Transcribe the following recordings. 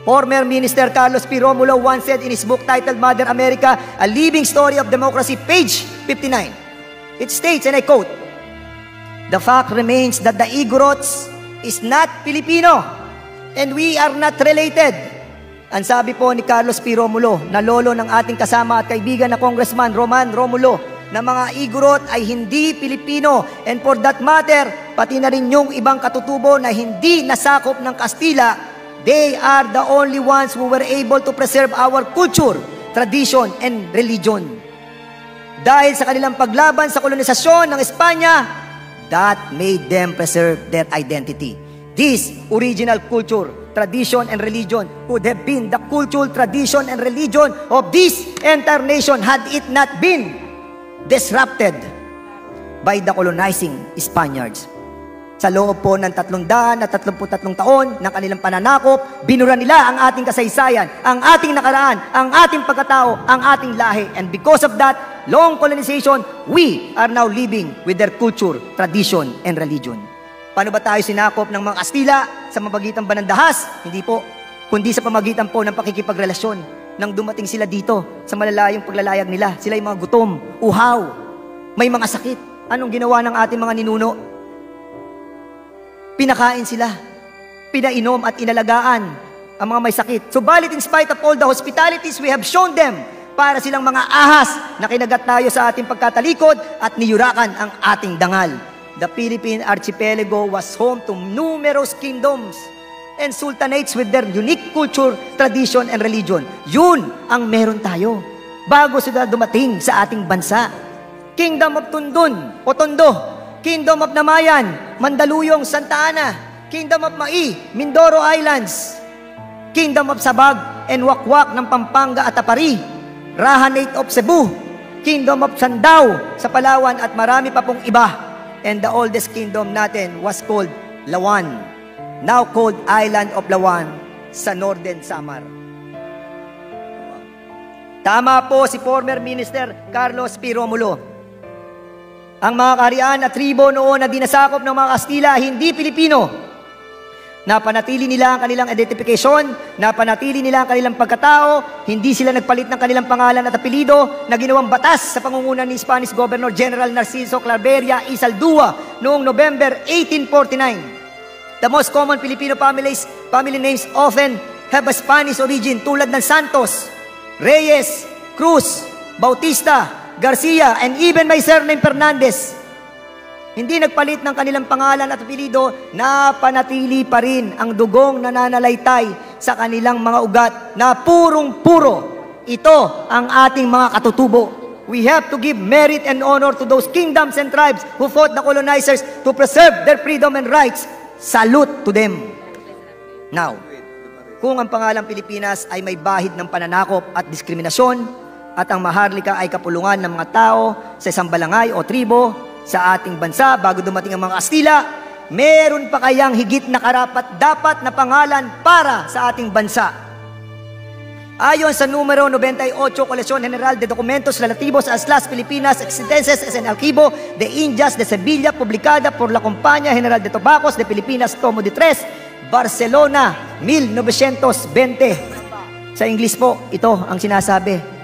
Former Minister Carlos P. Romulo once said in his book titled Mother America, A Living Story of Democracy, page 59. It states, and I quote, "The fact remains that the Igorots is not Filipino and we are not related." Ang sabi po ni Carlos P. Romulo, na lolo ng ating kasama at kaibigan na Congressman Roman Romulo, na mga Igorot ay hindi Pilipino, and for that matter, pati na rin yung ibang katutubo na hindi nasakop ng Kastila, they are the only ones who were able to preserve our culture, tradition, and religion. Dahil sa kanilang paglaban sa kolonisasyon ng Espanya, that made them preserve their identity. This original culture, tradition, and religion could have been the cultural tradition and religion of this entire nation had it not been disrupted by the colonizing Spaniards. Sa loob po ng 333 taon ng kanilang pananakop, binura nila ang ating kasaysayan, ang ating nakaraan, ang ating pagkatao, ang ating lahi. And because of that long colonization, we are now living with their culture, tradition, and religion. Paano ba tayo sinakop ng mga Kastila? Sa pamamagitan ba ng dahas? Hindi po. Kundi sa pamamagitan po ng pakikipagrelasyon. Nang dumating sila dito sa malalayong paglalayag nila, sila yung mga gutom, uhaw, may mga sakit. Anong ginawa ng ating mga ninuno? Pinakain sila, pinainom at inalagaan ang mga may sakit. Subalit in spite of all the hospitalities we have shown them, para silang mga ahas na kinagat tayo sa ating pagkatalikod at niyurakan ang ating dangal. The Philippine Archipelago was home to numerous kingdoms and sultanates with their unique culture, tradition, and religion. Yun ang meron tayo bago sila dumating sa ating bansa. Kingdom of Tundun o Tondo, Kingdom of Namayan, Mandaluyong, Santa Ana, Kingdom of Mai, Mindoro Islands, Kingdom of Sabag and Wakwak ng Pampanga at Apari, Rahanate of Cebu, Kingdom of Sandao sa Palawan at marami pa pong iba. And the oldest kingdom natin was called Lawan, now called Island of Lawan sa Northern Samar. Tama po si former Minister Carlos P. Romulo. Ang mga kaharian at tribo noon na dinasakop ng mga Kastila hindi Pilipino. Napanatili nila ang kanilang identification, napanatili nila ang kanilang pagkatao, hindi sila nagpalit ng kanilang pangalan at apelido na ginawang batas sa pangungunan ni Spanish Governor General Narciso Claveria y Saldúa noong November 1849. The most common Filipino family names often have a Spanish origin tulad ng Santos, Reyes, Cruz, Bautista, Garcia, and even my surname Fernandez. Hindi nagpalit ng kanilang pangalan at apelido, napanatili pa rin ang dugong nananalaytay sa kanilang mga ugat na purong-puro. Ito ang ating mga katutubo. We have to give merit and honor to those kingdoms and tribes who fought the colonizers to preserve their freedom and rights. Salute to them. Now, kung ang pangalang Pilipinas ay may bahid ng pananakop at diskriminasyon, at ang Maharlika ay kapulungan ng mga tao sa isang balangay o tribo, sa ating bansa bago dumating ang mga Kastila, meron pa kayang higit na karapat-dapat na pangalan para sa ating bansa? Ayon sa numero 98, Colección General de Documentos Relativos a las Filipinas Existentes en Archivo de Indias de Sevilla, publicada por la Compañía General de Tobacos de Filipinas, Tomo de 3, Barcelona, 1920. Sa English po, ito ang sinasabi.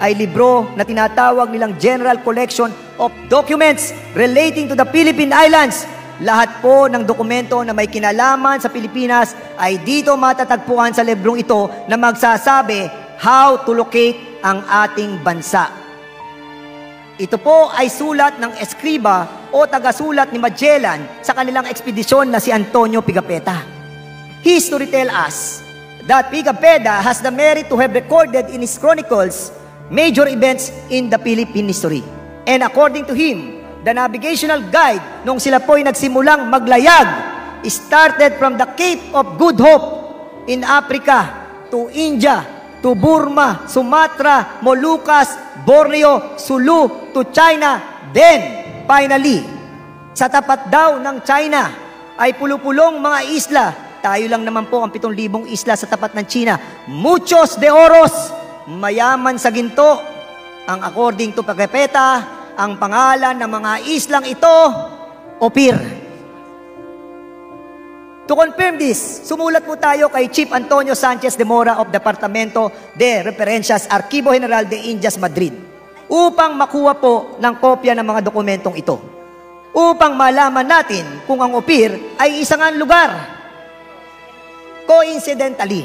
Ay libro na tinatawag nilang General Collection of Documents relating to the Philippine Islands. Lahat po ng dokumento na may kinalaman sa Pilipinas ay dito matatagpuan sa librong ito na magsasabi how to locate ang ating bansa. Ito po ay sulat ng eskriba o tagasulat ni Magellan sa kanilang ekspedisyon na si Antonio Pigafetta. History tells us that Pigafetta has the merit to have recorded in his chronicles major events in the Philippine history. And according to him, the navigational guide nung sila po'y nagsimulang maglayag started from the Cape of Good Hope in Africa to India, to Burma, Sumatra, Moluccas, Borneo, Sulu, to China. Then, finally, sa tapat daw ng China ay pulupulong mga isla. Tayo lang naman po ang 7,000 isla sa tapat ng China. Muchos de oros, mayaman sa ginto. Ang according to Pigafetta, ang pangalan ng mga islang ito, Opir. To confirm this, sumulat po tayo kay Chief Antonio Sanchez de Mora of Departamento de Referencias, Archivo General de Indias, Madrid, upang makuha po ng kopya ng mga dokumentong ito. Upang malaman natin kung ang Ophir ay isang lugar. Coincidentally,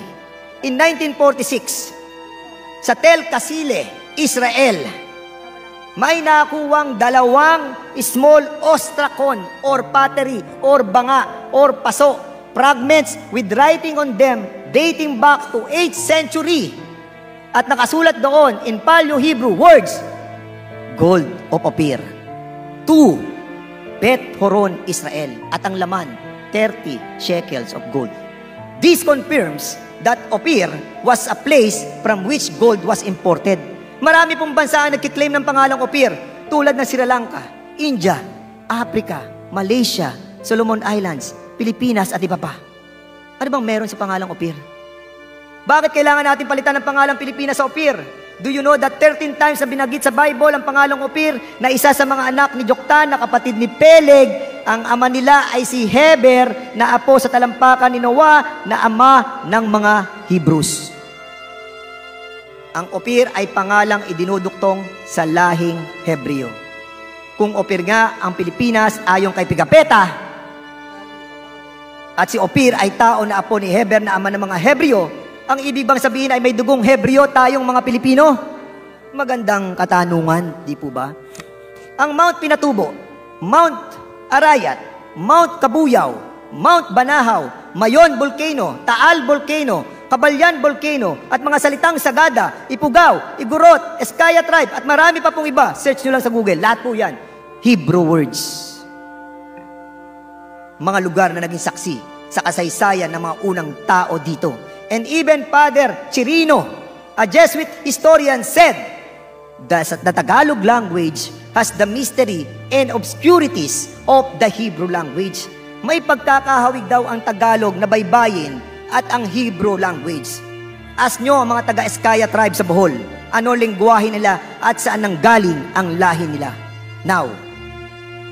in 1946, sa Tel Kasile, Israel, may nakuwang 2 small ostrakon or pottery or banga or paso, fragments with writing on them dating back to 8th century. At nakasulat doon in Paleo-Hebrew words, Gold of Ophir, 2 Bet Horon, Israel, at ang laman, 30 shekels of gold. This confirms that Ophir was a place from which gold was imported. Marami pong bansa ang nagkiklaim ng pangalang Ophir, tulad ng Sri Lanka, India, Africa, Malaysia, Solomon Islands, Pilipinas at iba pa. Ano bang meron sa pangalang Ophir? Bakit kailangan natin palitan ng pangalang Pilipinas sa Ophir? Do you know that 13 times na binanggit sa Bible ang pangalang Ophir na isa sa mga anak ni Joktan na kapatid ni Peleg, ang ama nila ay si Heber na apo sa talampakan ni Noah na ama ng mga Hebrews. Ang Ophir ay pangalang idinuduktong sa lahing Hebreo. Kung Ophir nga ang Pilipinas ayon kay Pigapetta, at si Ophir ay tao na apo ni Heber na ama ng mga Hebreo, ang ibig bang sabihin ay may dugong Hebreo tayong mga Pilipino? Magandang katanungan, di po ba? Ang Mount Pinatubo, Mount Arayat, Mount Kabuyaw, Mount Banahaw, Mayon Volcano, Taal Volcano, Kabalyan Volcano, at mga salitang Sagada, Ipugao, Igorot, Eskaya Tribe, at marami pa pong iba. Search nyo lang sa Google. Lahat po yan. Hebrew words. Mga lugar na naging saksi sa kasaysayan ng mga unang tao dito. And even Father Chirino, a Jesuit historian, said that the Tagalog language has the mystery and obscurities of the Hebrew language. May pagkakahawig daw ang Tagalog na baybayin at ang Hebrew language. Ask nyo ang mga taga-Eskaya tribe sa Bohol, ano lengguwahe nila at saan nanggaling ang lahi nila. Now,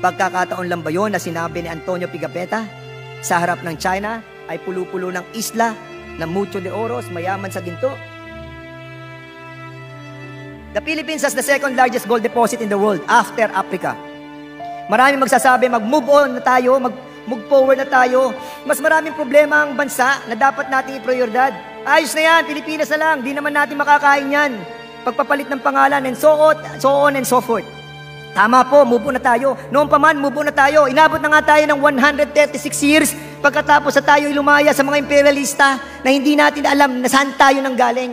pagkakataon lang ba yun na sinabi ni Antonio Pigapetta sa harap ng China ay pulo-pulo ng isla na mucho de oros, mayaman sa ginto? The Philippines has the second largest gold deposit in the world after Africa. Maraming magsasabi, mag-move on na tayo, mag-move forward na tayo. Mas maraming problema ang bansa na dapat nating i-prioridad. Ayos na yan, Pilipinas na lang, di naman natin makakain yan. Pagpapalit ng pangalan and so on and so forth. Tama po, move on na tayo. Noon pa man, move on na tayo. Inabot na nga tayo ng 136 years pagkatapos na tayo lumaya sa mga imperialista na hindi natin alam na saan tayo nanggaling.